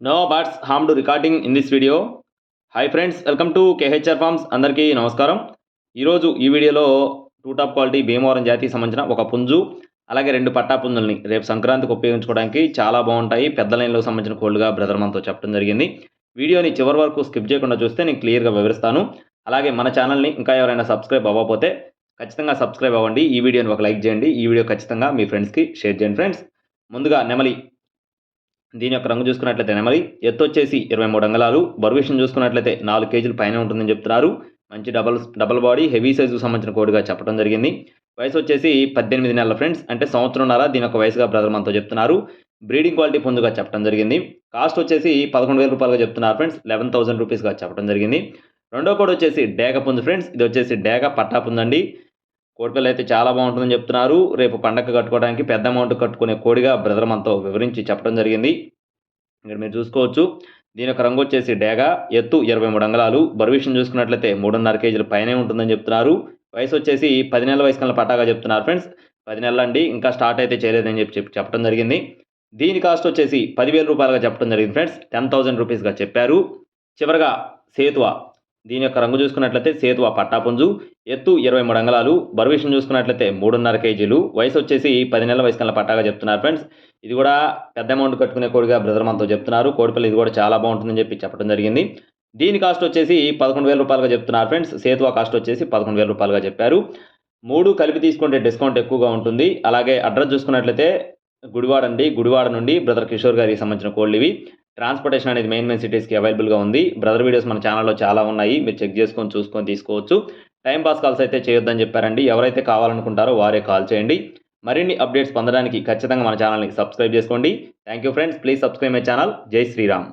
No birds harmed recording in this video. Hi friends, welcome to KHR forms. అందరికీ నమస్కారం. ఈరోజు ఈ వీడియోలో టూ టాప్ క్వాలిటీ భీమవరం జాతికి సంబంధించిన ఒక పుంజు అలాగే 2 పట్టా పుంజుల్ని రేపు సంక్రాంతికి ఉపయోగించుకోవడానికి చాలా బాగుంటాయి, పెద్ద లైన్లో సంబంధించిన కోళ్ళుగా బ్రదర్ మనతో చెప్పడం జరిగింది. వీడియోని చివరి వరకు స్కిప్ చేయకుండా చూస్తే నేను క్లియర్గా వివరిస్తాను. అలాగే మన ఛానల్ని ఇంకా ఎవరైనా సబ్స్క్రైబ్ అవ్వకపోతే ఖచ్చితంగా సబ్స్క్రైబ్ అవ్వండి. ఈ వీడియోని ఒక లైక్ చేయండి. ఈ వీడియో ఖచ్చితంగా మీ ఫ్రెండ్స్కి షేర్ చేయండి. ఫ్రెండ్స్, ముందుగా నెమలి. దీని యొక్క రంగు చూసుకున్నట్లయితే నెమలి ఎత్తు వచ్చేసి 23 అంగుళాలు, బరువు విషయం చూసుకున్నట్లయితే 4 కేజీల పైన ఉంటుందని చెప్తున్నారు. మంచి డబల్ బాడీ హెవీ సైజుకు సంబంధించిన కోడిగా చెప్పడం జరిగింది. వయసు వచ్చేసి 18 నెలల ఫ్రెండ్స్, అంటే సంవత్సరంన్నర దీని యొక్క వయసుగా బ్రదర్ మనతో చెప్తున్నారు. బ్రీడింగ్ క్వాలిటీ పుంజుగా చెప్పడం జరిగింది. కాస్ట్ వచ్చేసి 11,000 రూపాయలుగా చెప్తున్నారు ఫ్రెండ్స్, 11,000 రూపీస్గా చెప్పడం జరిగింది. రెండో కోడి వచ్చేసి డేగ పుంజు ఫ్రెండ్స్, ఇది వచ్చేసి డేగ పట్టా పుంజండి. కోడిపిల్ల అయితే చాలా బాగుంటుందని చెప్తున్నారు. రేపు పండగ కట్టుకోవడానికి పెద్ద అమౌంట్ కట్టుకునే కోడిగా బ్రదర్ మనతో వివరించి చెప్పడం జరిగింది. ఇక్కడ మీరు చూసుకోవచ్చు. దీని యొక్క రంగు వచ్చేసి డేగ, ఎత్తు 23 అంగుళాలు, బరువు విషయం చూసుకున్నట్లయితే 3.5 కేజీల పైనే ఉంటుందని చెప్తున్నారు. వయసు వచ్చేసి 10 నెలల వయసు కల్లా పటాగా చెప్తున్నారు ఫ్రెండ్స్. 10 నెలలు అండి, ఇంకా స్టార్ట్ అయితే చేయలేదని చెప్పడం జరిగింది. దీని కాస్ట్ వచ్చేసి 10,000 రూపాయలుగా చెప్పడం జరిగింది ఫ్రెండ్స్, 10,000 రూపీస్గా చెప్పారు. చివరగా సేతువ. దీని యొక్క రంగు చూసుకున్నట్లయితే సేతువ పట్టాపుంజు, ఎత్తు 23 అంగుళాలు, బరువు విషయం చూసుకున్నట్లయితే 3.5 కేజీలు, వయసు వచ్చేసి 10 నెలల వయసు కల్లా పట్టాగా చెప్తున్నారు ఫ్రెండ్స్. ఇది కూడా పెద్ద అమౌంట్ కట్టుకునే కోడిగా బ్రదర్ మనతో చెప్తున్నారు. కోడిపిల్ల ఇది కూడా చాలా బాగుంటుందని చెప్పడం జరిగింది. దీని కాస్ట్ వచ్చేసి 11,000 రూపాయలుగా చెప్తున్నారు ఫ్రెండ్స్. సేతువ కాస్ట్ వచ్చేసి 11,000 రూపాయలుగా చెప్పారు. 3 కలిపి తీసుకుంటే డిస్కౌంట్ ఎక్కువగా ఉంటుంది. అలాగే అడ్రస్ చూసుకున్నట్లయితే గుడివాడ అండి. గుడివాడ నుండి బ్రదర్ కిషోర్ గారికి సంబంధించిన కోళ్ళు ఇవి. ట్రాన్స్పోర్టేషన్ అనేది మెయిన్ సిటీస్కి అవైలబుల్గా ఉంది. బ్రదర్ వీడియోస్ మన ఛానల్లో చాలా ఉన్నాయి, మీరు చెక్ చేసుకొని చూసుకొని తీసుకోవచ్చు. టైం పాస్ కాల్స్ అయితే చేయొద్దని చెప్పారండి. ఎవరైతే కావాలనుకుంటారో వారే కాల్ చేయండి. మరిన్ని అప్డేట్స్ పొందడానికి ఖచ్చితంగా మన ఛానల్ని సబ్స్క్రైబ్ చేసుకోండి. Thank you friends, please subscribe my channel. జై శ్రీరామ్.